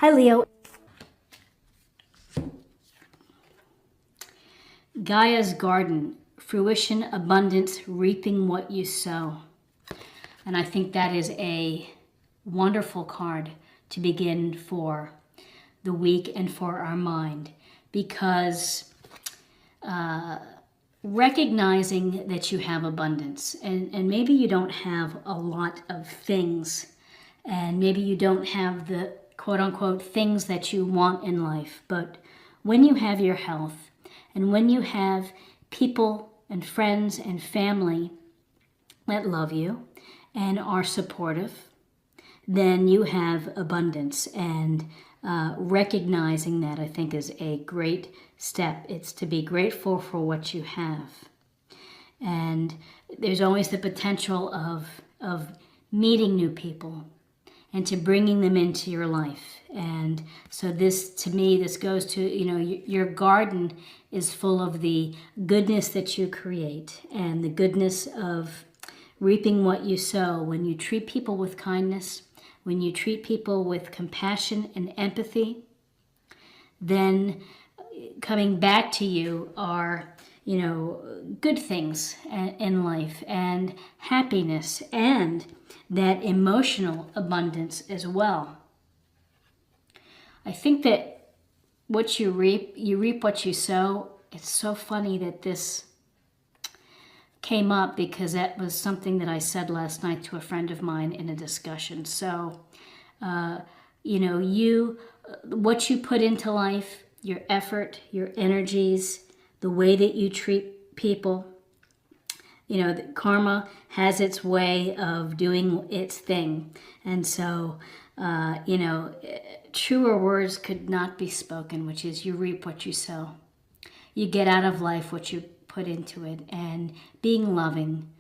Hi, Leo. Gaia's garden, fruition, abundance, reaping what you sow. And I think that is a wonderful card to begin for the week and for our mind, because recognizing that you have abundance, and maybe you don't have a lot of things, and maybe you don't have the quote unquote things that you want in life, but when you have your health and when you have people and friends and family that love you and are supportive, then you have abundance. And recognizing that, I think, is a great step. It's to be grateful for what you have. And there's always the potential of meeting new people and to bringing them into your life. And so this, to me, this goes to, your garden is full of the goodness that you create and the goodness of reaping what you sow. When you treat people with kindness, when you treat people with compassion and empathy, then coming back to you are, good things in life and happiness and that emotional abundance as well. I think that what you reap what you sow. It's so funny that this came up because that was something that I said last night to a friend of mine in a discussion. So, what you put into life, your effort, your energies, the way that you treat people, the karma has its way of doing its thing. And so, truer words could not be spoken, which is you reap what you sow. You get out of life what you put into it. And being loving,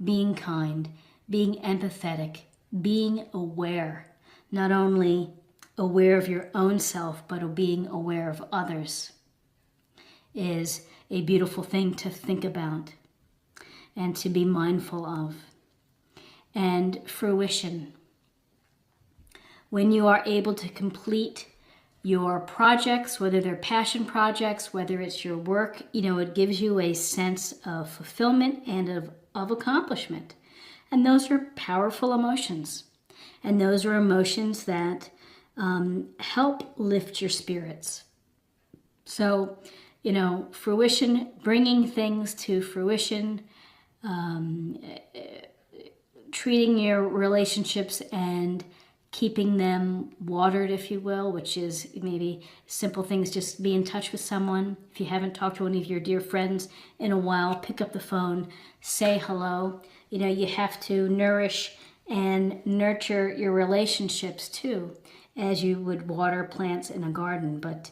being kind, being empathetic, being aware, not only aware of your own self, but being aware of others, is a beautiful thing to think about and to be mindful of. And fruition. When you are able to complete your projects, whether they're passion projects, whether it's your work, it gives you a sense of fulfillment and of accomplishment. And those are powerful emotions. And those are emotions that help lift your spirits. So, fruition, bringing things to fruition, treating your relationships and keeping them watered, if you will, which is maybe simple things. Just be in touch with someone. If you haven't talked to one of your dear friends in a while, pick up the phone, say hello. You have to nourish and nurture your relationships too, as you would water plants in a garden. But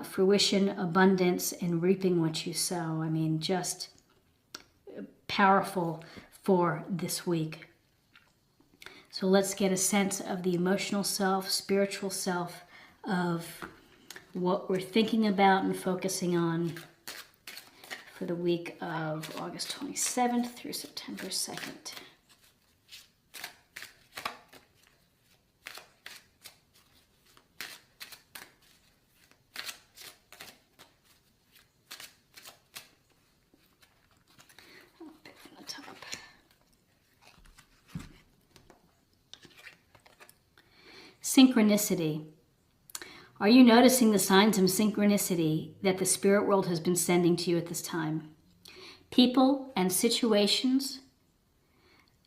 fruition, abundance, and reaping what you sow. Just powerful for this week. So let's get a sense of the emotional self, spiritual self, of what we're thinking about and focusing on for the week of August 27th through September 2nd. I'll pick from the top. Synchronicity. Are you noticing the signs of synchronicity that the spirit world has been sending to you at this time? People and situations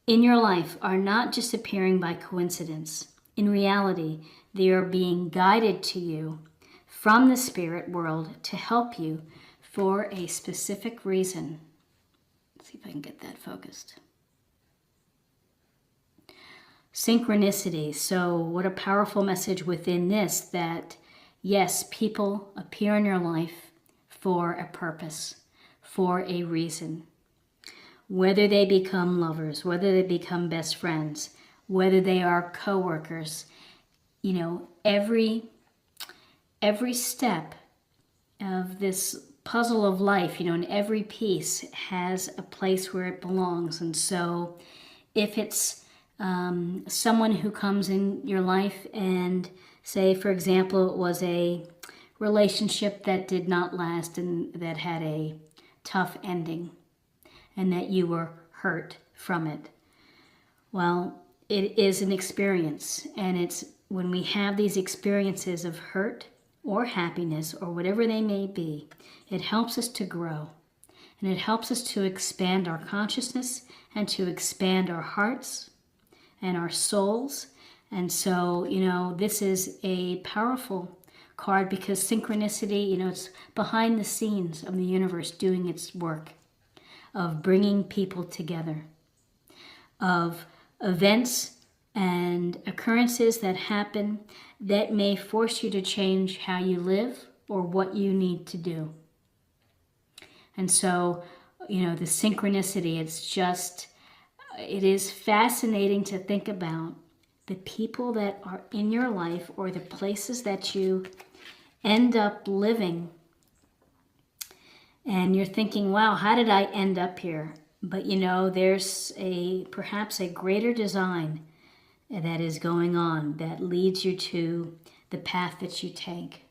in your life are not just appearing by coincidence. In reality, they are being guided to you from the spirit world to help you for a specific reason. Let's see if I can get that focused. Synchronicity. So what a powerful message within this, that yes, people appear in your life for a purpose, for a reason. Whether they become lovers, whether they become best friends, whether they are co-workers, every step of this puzzle of life, and every piece has a place where it belongs. And so if it's someone who comes in your life and say, for example, it was a relationship that did not last and that had a tough ending and that you were hurt from it. Well, it is an experience, and it's when we have these experiences of hurt or happiness or whatever they may be, it helps us to grow, and it helps us to expand our consciousness and to expand our hearts and our souls. And so, this is a powerful card because synchronicity, it's behind the scenes of the universe doing its work of bringing people together, of events and occurrences that happen that may force you to change how you live or what you need to do. And so, the synchronicity, it is fascinating to think about the people that are in your life or the places that you end up living. And you're thinking, wow, how did I end up here? But there's perhaps a greater design that is going on that leads you to the path that you take.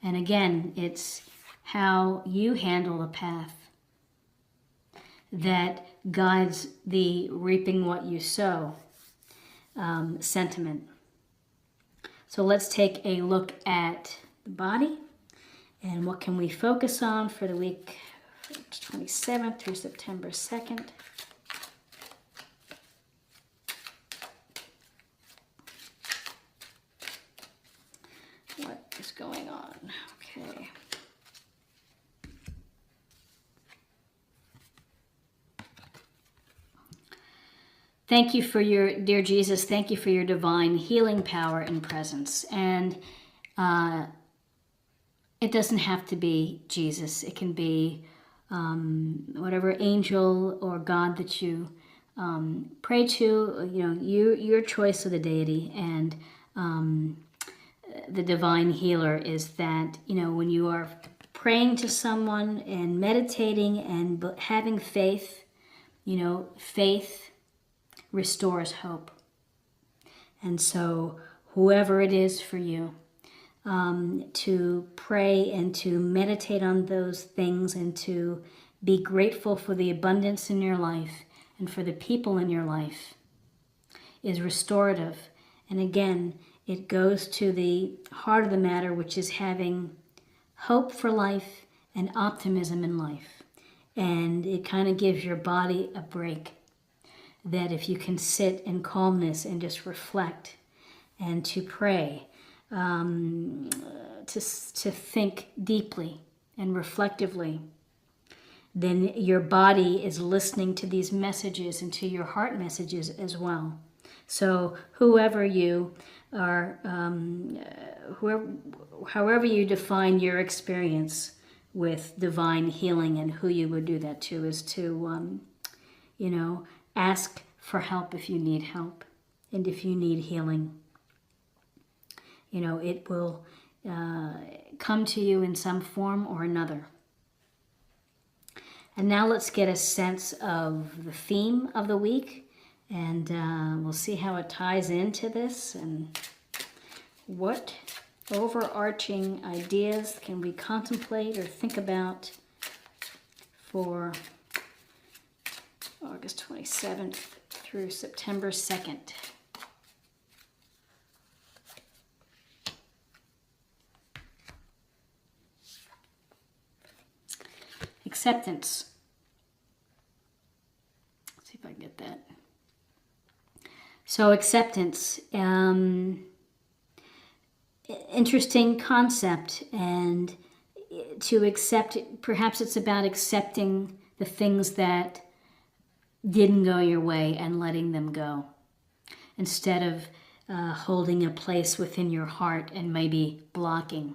And again, it's how you handle the path that guides the reaping what you sow sentiment. So let's take a look at the body and what can we focus on for the week 27th through September 2nd. What is going on? Okay. Thank you for dear Jesus, thank you for your divine healing power and presence. And it doesn't have to be Jesus. It can be whatever angel or God that you pray to, your choice of the deity. And the divine healer is that, when you are praying to someone and meditating and having faith, faith restores hope. And so whoever it is for you, to pray and to meditate on those things and to be grateful for the abundance in your life and for the people in your life is restorative. And again, it goes to the heart of the matter, which is having hope for life and optimism in life. And it kind of gives your body a break. That if you can sit in calmness and just reflect and to pray, to think deeply and reflectively, then your body is listening to these messages and to your heart messages as well. So whoever you are, however you define your experience with divine healing and who you would do that to is to, ask for help if you need help and if you need healing. It will come to you in some form or another. And now let's get a sense of the theme of the week, and we'll see how it ties into this and what overarching ideas can we contemplate or think about for August 27th through September 2nd. Acceptance. Let's see if I can get that. So acceptance, interesting concept, and to accept, perhaps it's about accepting the things that didn't go your way and letting them go, instead of holding a place within your heart and maybe blocking.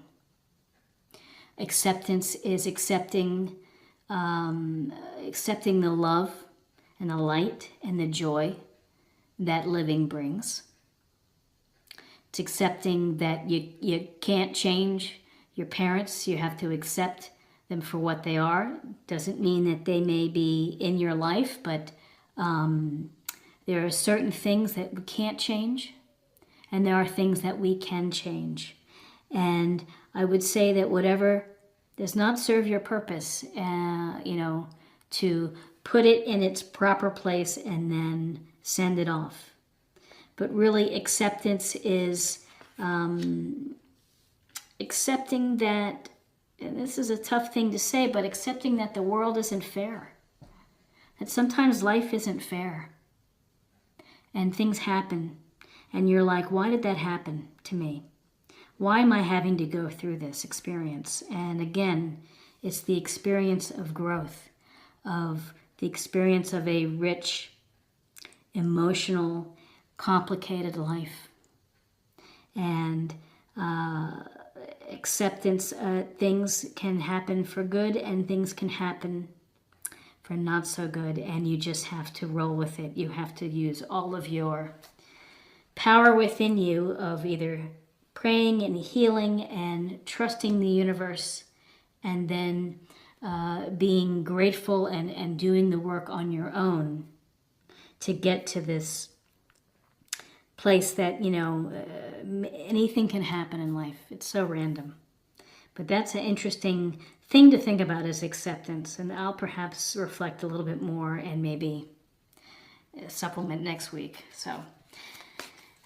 Acceptance is accepting the love and the light and the joy that living brings. It's accepting that you can't change your parents. You have to accept them for what they are. Doesn't mean that they may be in your life, but There are certain things that we can't change, and there are things that we can change. And I would say that whatever does not serve your purpose, to put it in its proper place and then send it off. But really, acceptance is accepting that, and this is a tough thing to say, but accepting that the world isn't fair. That sometimes life isn't fair. And things happen. And you're like, why did that happen to me? Why am I having to go through this experience? And again, it's the experience of growth, of the experience of a rich, emotional, complicated life. And acceptance, things can happen for good and things can happen for not so good, and you just have to roll with it. You have to use all of your power within you of either praying and healing and trusting the universe, and then being grateful and doing the work on your own to get to this place that, anything can happen in life. It's so random. But that's an interesting thing to think about, is acceptance. And I'll perhaps reflect a little bit more and maybe supplement next week. So,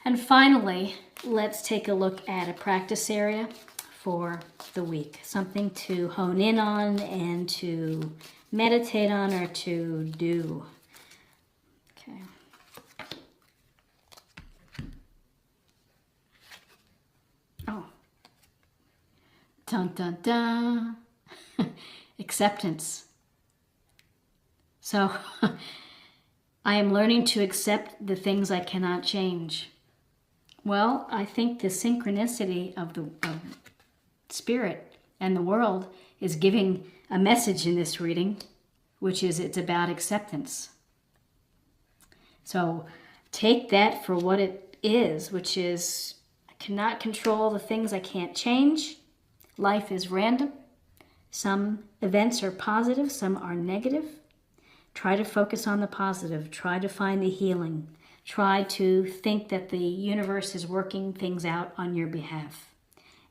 and finally, let's take a look at a practice area for the week. Something to hone in on and to meditate on or to do. Okay. Oh. Dun, dun, dun. Acceptance. So, I am learning to accept the things I cannot change. Well, I think the synchronicity of the spirit and the world is giving a message in this reading, which is it's about acceptance. So take that for what it is, which is I cannot control the things I can't change. Life is random. Some events are positive, some are negative. Try to focus on the positive. Try to find the healing. Try to think that the universe is working things out on your behalf.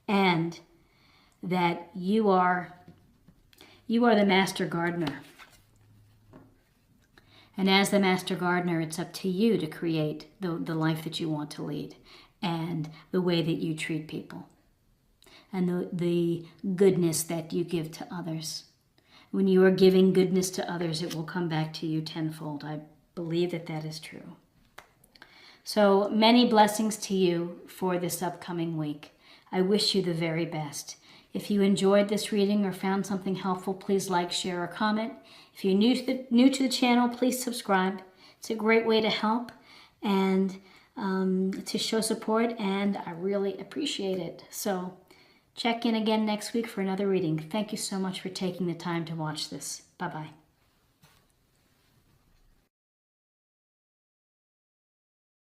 And that you are the master gardener. And as the master gardener, it's up to you to create the life that you want to lead and the way that you treat people and the goodness that you give to others. When you are giving goodness to others, it will come back to you tenfold. I believe that that is true. So many blessings to you for this upcoming week. I wish you the very best. If you enjoyed this reading or found something helpful, please like, share, or comment. If you're new to the channel, please subscribe. It's a great way to help and to show support, and I really appreciate it. So check in again next week for another reading. Thank you so much for taking the time to watch this. Bye-bye.